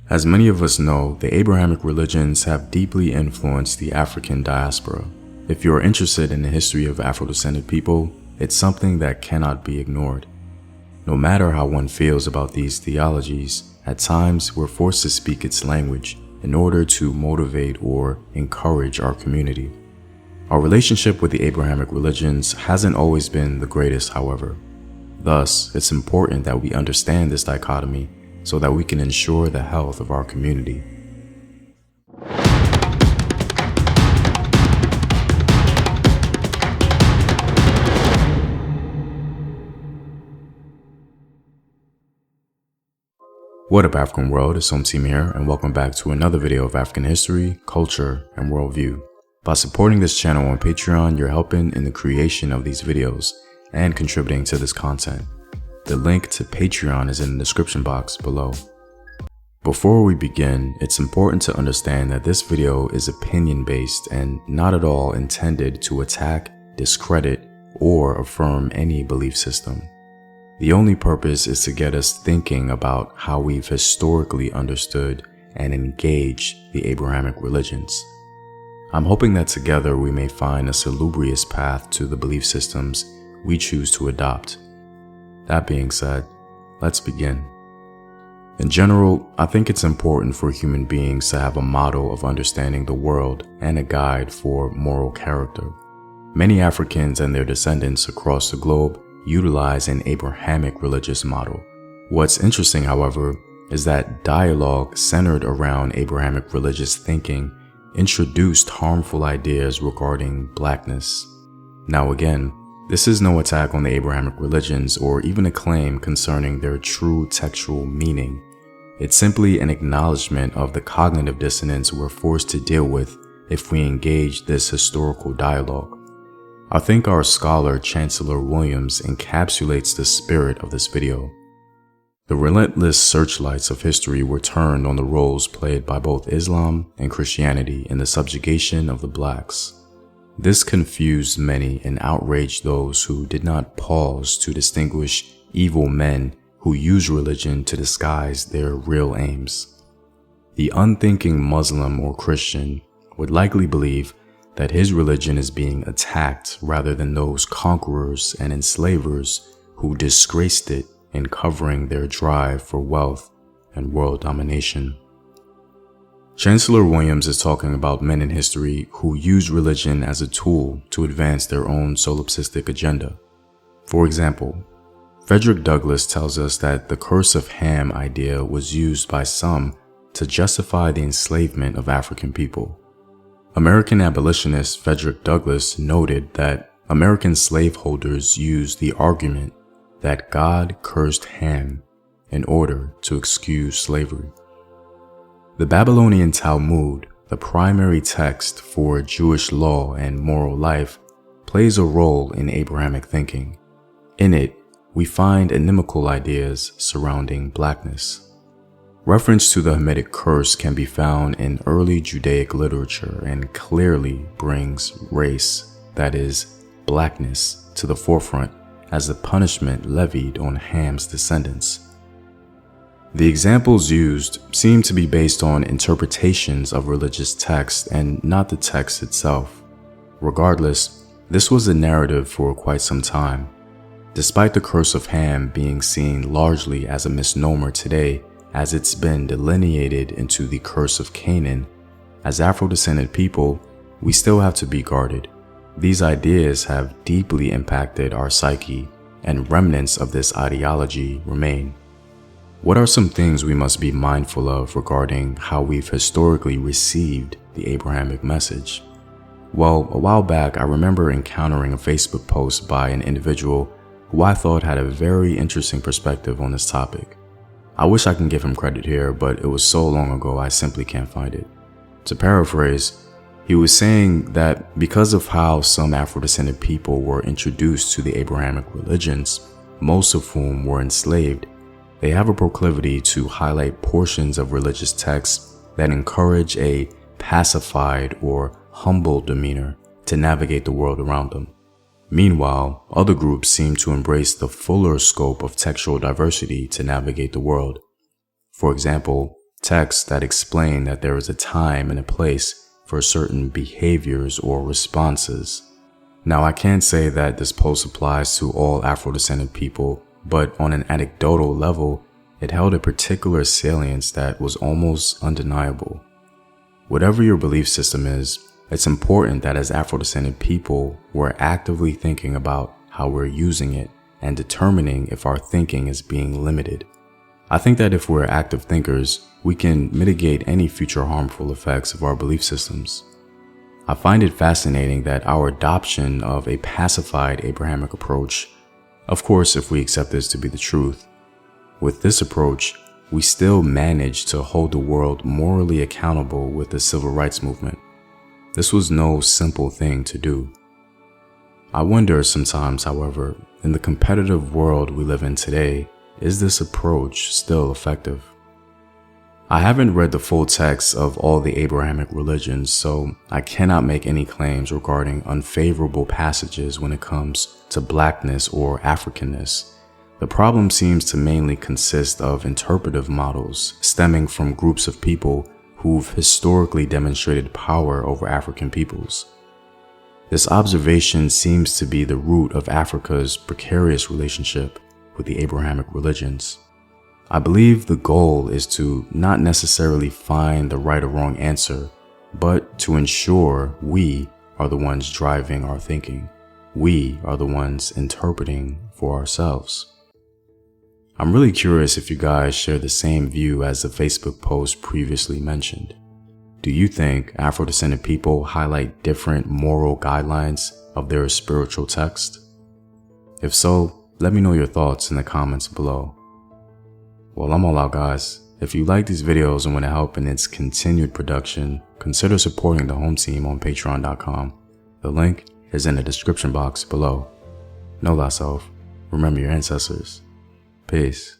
As many of us know, the Abrahamic religions have deeply influenced the African diaspora. If you are interested in the history of Afro-descended people, it's something that cannot be ignored. No matter how one feels about these theologies, at times we're forced to speak its language in order to motivate or encourage our community. Our relationship with the Abrahamic religions hasn't always been the greatest, however. Thus, it's important that we understand this dichotomy so that we can ensure the health of our community. What up, African world? It's Home Team here, and welcome back to another video of African history, culture, and worldview. By supporting this channel on Patreon, you're helping in the creation of these videos and contributing to this content. The link to Patreon is in the description box below. Before we begin, it's important to understand that this video is opinion-based and not at all intended to attack, discredit, or affirm any belief system. The only purpose is to get us thinking about how we've historically understood and engaged the Abrahamic religions. I'm hoping that together we may find a salubrious path to the belief systems we choose to adopt. That being said, let's begin. In general, I think it's important for human beings to have a model of understanding the world and a guide for moral character. Many Africans and their descendants across the globe utilize an Abrahamic religious model. What's interesting, however, is that dialogue centered around Abrahamic religious thinking introduced harmful ideas regarding blackness. Now again, this is no attack on the Abrahamic religions or even a claim concerning their true textual meaning. It's simply an acknowledgement of the cognitive dissonance we're forced to deal with if we engage this historical dialogue. I think our scholar Chancellor Williams encapsulates the spirit of this video. The relentless searchlights of history were turned on the roles played by both Islam and Christianity in the subjugation of the blacks. This confused many and outraged those who did not pause to distinguish evil men who use religion to disguise their real aims. The unthinking Muslim or Christian would likely believe that his religion is being attacked rather than those conquerors and enslavers who disgraced it in covering their drive for wealth and world domination. Chancellor Williams is talking about men in history who use religion as a tool to advance their own solipsistic agenda. For example, Frederick Douglass tells us that the curse of Ham idea was used by some to justify the enslavement of African people. American abolitionist Frederick Douglass noted that American slaveholders used the argument that God cursed Ham in order to excuse slavery. The Babylonian Talmud, the primary text for Jewish law and moral life, plays a role in Abrahamic thinking. In it, we find inimical ideas surrounding blackness. Reference to the Hamitic curse can be found in early Judaic literature and clearly brings race, that is, blackness, to the forefront as the punishment levied on Ham's descendants. The examples used seem to be based on interpretations of religious texts and not the text itself. Regardless, this was a narrative for quite some time. Despite the curse of Ham being seen largely as a misnomer today, as it's been delineated into the curse of Canaan, as Afro-descended people, we still have to be guarded. These ideas have deeply impacted our psyche, and remnants of this ideology remain. What are some things we must be mindful of regarding how we've historically received the Abrahamic message? Well, a while back, I remember encountering a Facebook post by an individual who I thought had a very interesting perspective on this topic. I wish I can give him credit here, but it was so long ago I simply can't find it. To paraphrase, he was saying that because of how some Afro-descended people were introduced to the Abrahamic religions, most of whom were enslaved, they have a proclivity to highlight portions of religious texts that encourage a pacified or humble demeanor to navigate the world around them. Meanwhile, other groups seem to embrace the fuller scope of textual diversity to navigate the world. For example, texts that explain that there is a time and a place for certain behaviors or responses. Now, I can't say that this post applies to all Afro-descended people, but on an anecdotal level, it held a particular salience that was almost undeniable. Whatever your belief system is, it's important that as Afro-descended people, we're actively thinking about how we're using it and determining if our thinking is being limited. I think that if we're active thinkers, we can mitigate any future harmful effects of our belief systems. I find it fascinating that our adoption of a pacified Abrahamic approach, of course if we accept this to be the truth, with this approach, we still manage to hold the world morally accountable with the civil rights movement. This was no simple thing to do. I wonder sometimes, however, in the competitive world we live in today, is this approach still effective? I haven't read the full text of all the Abrahamic religions, so I cannot make any claims regarding unfavorable passages when it comes to blackness or Africanness. The problem seems to mainly consist of interpretive models stemming from groups of people who've historically demonstrated power over African peoples. This observation seems to be the root of Africa's precarious relationship with the Abrahamic religions. I believe the goal is to not necessarily find the right or wrong answer, but to ensure we are the ones driving our thinking. We are the ones interpreting for ourselves. I'm really curious if you guys share the same view as the Facebook post previously mentioned. Do you think Afro-descended people highlight different moral guidelines of their spiritual text? If so, let me know your thoughts in the comments below. Well, I'm all out, guys. If you like these videos and want to help in its continued production, consider supporting the home team on patreon.com. The link is in the description box below. Know thyself. Remember your ancestors. Peace.